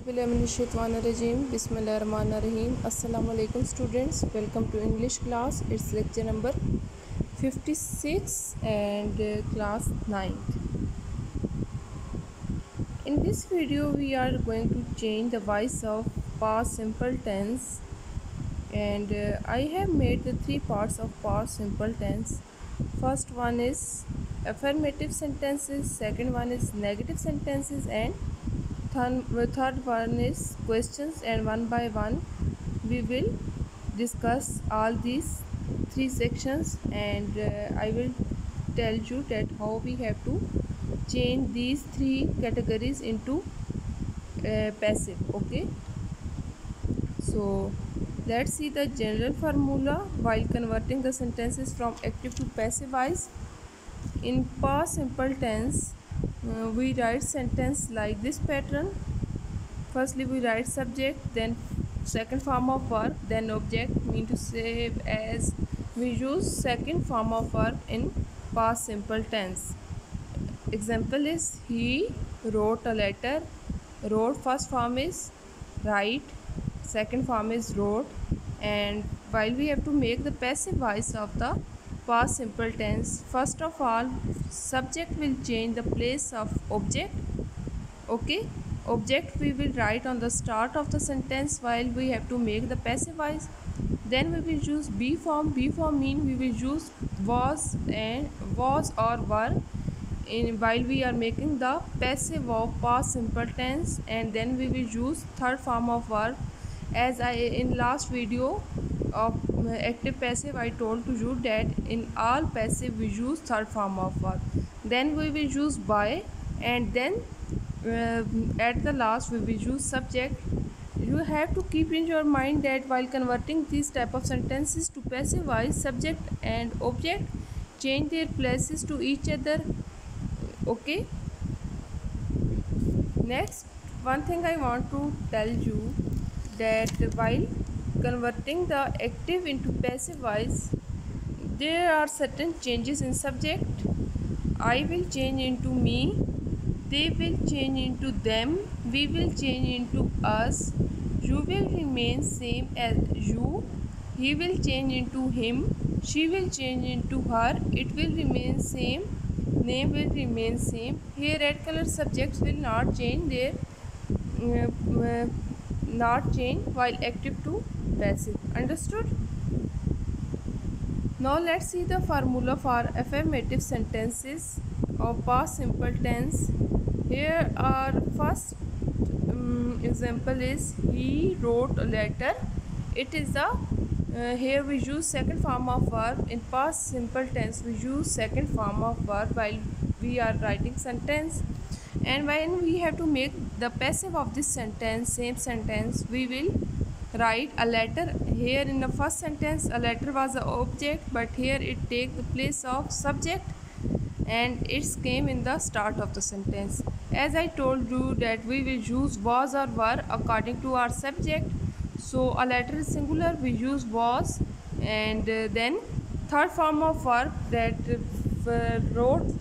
Bismillahirrahmanirrahim. Assalamu alaikum students. Welcome to English class. It's lecture number 56 and class 9th. In this video we are going to change the voice of past simple tense, and I have made the three parts of past simple tense. First one is affirmative sentences, second one is negative sentences, and third one is questions, and one by one we will discuss all these three sections, and I will tell you that how we have to change these three categories into passive. Okay, so let's see the general formula while converting the sentences from active to passive voice. In past simple tense, we write sentence like this pattern. Firstly we write subject, then second form of verb, then object. Mean to say, as we use second form of verb in past simple tense. Example is he wrote a letter. Wrote first form is write, second form is wrote. And while we have to make the passive voice of the past simple tense, first of all subject will change the place of object. Okay, object we will write on the start of the sentence while we have to make the passive voice. Then we will use be form. Be form mean we will use was or were while we are making the passive of past simple tense. And then we will use third form of verb. As I in last video of active passive I told to you that in all passive we use third form of verb. Then we will use by, and then at the last we will use subject. You have to keep in your mind that while converting these type of sentences to passive voice, subject and object change their places to each other. Okay, next one thing I want to tell you, that while converting the active into passive voice, there are certain changes in subject. I will change into me, they will change into them, we will change into us, you will remain same as you, he will change into him, she will change into her, it will remain same, name will remain same. Here red color subjects will not change their while active to passive. Understood? Now let's see the formula for affirmative sentences of past simple tense. Here our first example is he wrote a letter. It is the here we use second form of verb. In past simple tense we use second form of verb while we are writing sentence. And when we have to make the passive of this sentence, same sentence, we will write a letter. Here in the first sentence a letter was the object, but here it take the place of subject and it came in the start of the sentence. As I told you that we will use was or were according to our subject. So a letter is singular, we use was, and then third form of verb, that wrote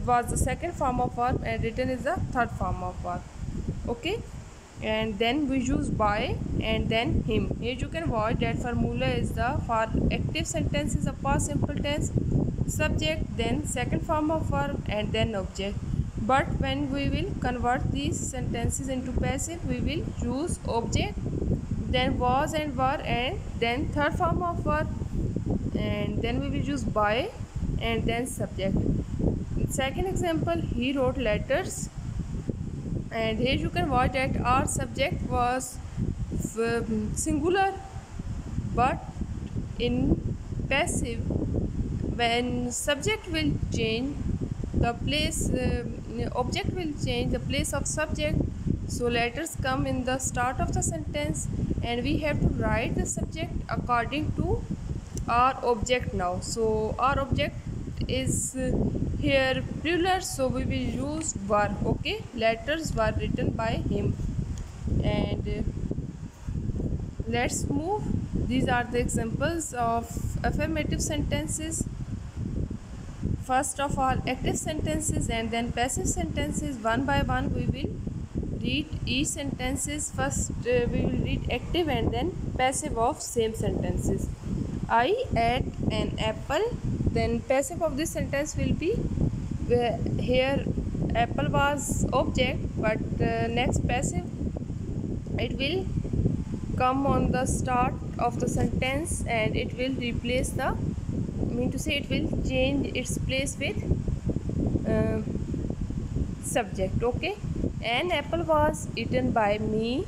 was the second form of verb and written is the third form of verb. Okay, and then we use by and then him. Here you can watch that formula is the for active sentences of past simple tense, subject, then second form of verb and then object. But when we will convert these sentences into passive, we will use object, then was and were, and then third form of verb, and then we will use by and then subject. Second example, he wrote letters, and here you can watch that our subject was singular, but in passive when subject will change the place, object will change the place of subject. So letters come in the start of the sentence and we have to write the subject according to our object now. So our object is here plural, so we will use were. Okay, letters were written by him. And let's move. These are the examples of affirmative sentences. First of all active sentences and then passive sentences. One by one we will read each sentences. First we will read active and then passive of same sentences. I ate an apple. Then passive of this sentence will be here apple was object, but next passive it will come on the start of the sentence and it will replace the it will change its place with subject. Okay, an apple was eaten by me.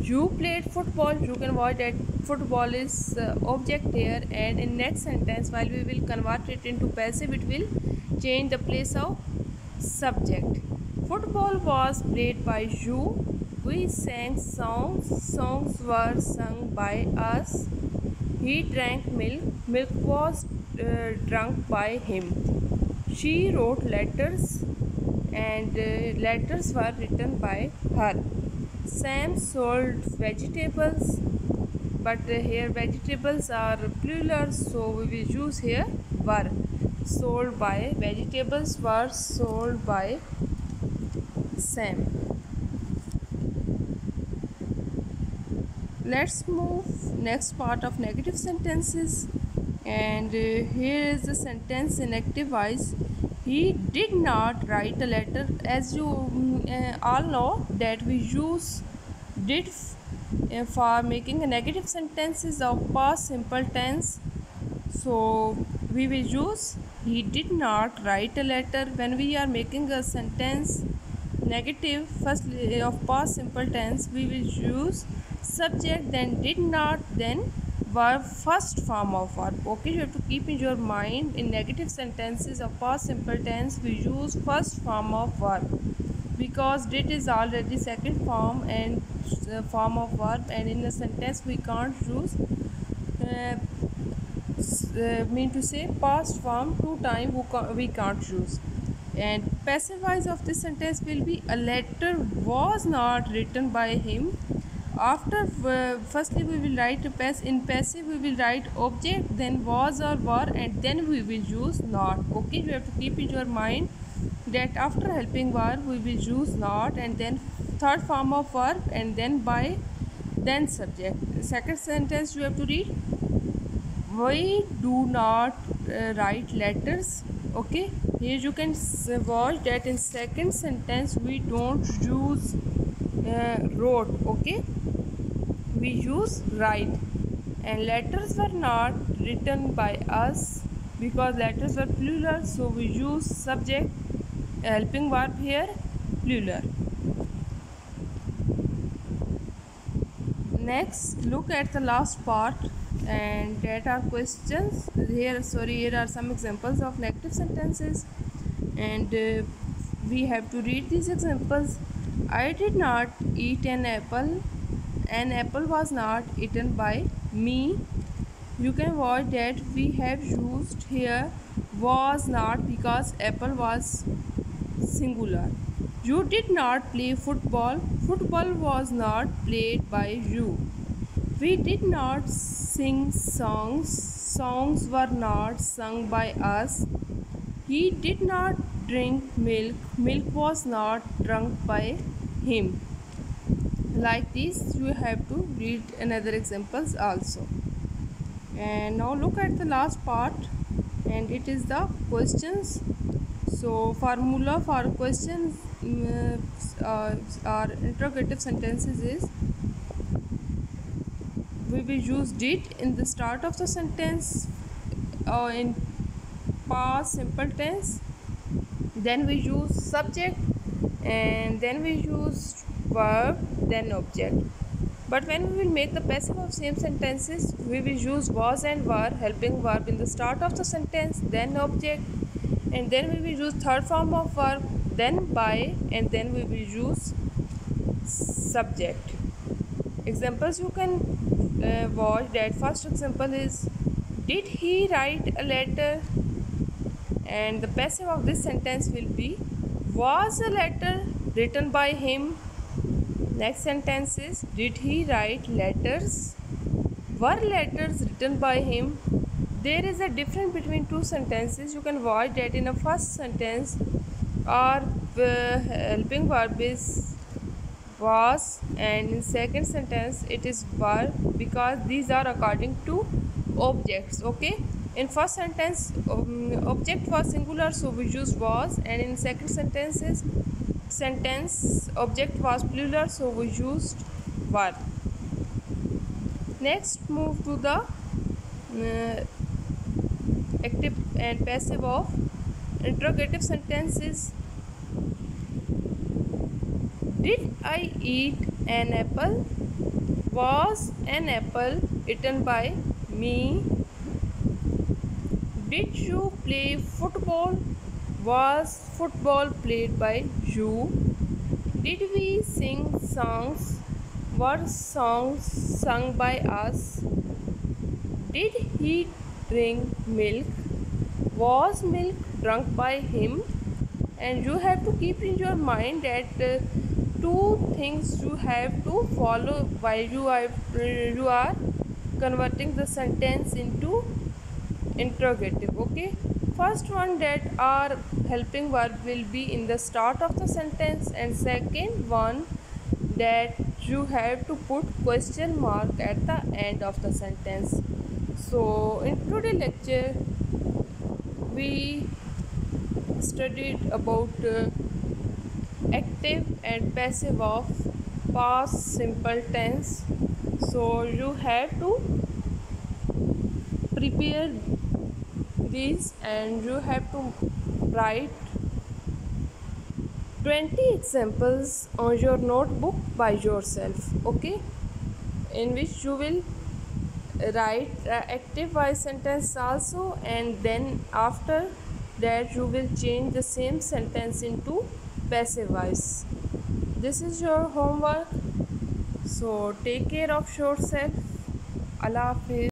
You played football. You can watch that football is object here, and in next sentence while we will convert it into passive, it will change the place of subject. Football was played by you. We sang songs. Songs were sung by us. He drank milk. Milk was drunk by him. She wrote letters, and letters were written by her. Sam sold vegetables, but here vegetables are plural, so we will use here were. Sold by, vegetables were sold by Sam. Let's move next part of negative sentences, and here is the sentence in active voice. He did not write a letter. As you all know that we use did for making a negative sentences of past simple tense, so we will use he did not write a letter. When we are making a sentence negative first of past simple tense, we will use subject, then did not, then verb, first form of verb. Okay, you have to keep in your mind in negative sentences of past simple tense we use first form of verb, because did is already second form and form of verb, and in a sentence we can't use past form two times we can't use. And passive voice of this sentence will be a letter was not written by him. After firstly we will write in passive we will write object, then was or were, and then we will use not. Okay, you have to keep in your mind that after helping verb we will use not, and then third form of verb, and then by, then subject. Second sentence you have to read, we do not write letters. Okay, here you can watch that in second sentence we don't use wrote. Okay, we use write. And letters were not written by us, because letters were plural, so we use subject helping verb here plural. Next, look at the last part, and that are questions. Here are some examples of negative sentences, and we have to read these examples. I did not eat an apple. An apple was not eaten by me. You can watch that we have used here was not because apple was singular. You did not play football. Football was not played by you. We did not sing songs. Songs were not sung by us. He did not drink milk. Milk was not drunk by him. Like this you have to read another examples also. And now look at the last part, and it is the questions. So formula for questions or interrogative sentences is, we will use did in the start of the sentence or in past simple tense, then we use subject, and then we use verb, then object. But when we will make the passive of same sentences, we will use was and were helping verb in the start of the sentence, then object, and then we will use third form of verb, then by, and then we will use subject. Examples you can watch that. First example is, did he write a letter? And the passive of this sentence will be, was a letter written by him? Next sentence is, did he write letters? Were letters written by him? There is a difference between two sentences. You can watch that in a first sentence our helping verb is was, and in second sentence it is were, because these are according to objects. Okay, in first sentence object was singular, so we use was, and in second sentence object was plural, so we used were. Next, move to the active and passive of interrogative sentences. Did I eat an apple? Was an apple eaten by me? Did you play football? Was football played by you? Did we sing songs? Were songs sung by us? Did he drink milk? Was milk drunk by him? And you have to keep in your mind that two things you have to follow while you are converting the sentence into interrogative. Okay, first one, that are helping verb will be in the start of the sentence, and second one, that you have to put question mark at the end of the sentence. So in today's lecture we studied about active and passive of past simple tense. So you have to prepare these and you have to write 20 examples on your notebook by yourself. Okay, in which you will write active voice sentence also, and then after that you will change the same sentence into passive voice. This is your homework, so take care of yourself. Allah Hafiz.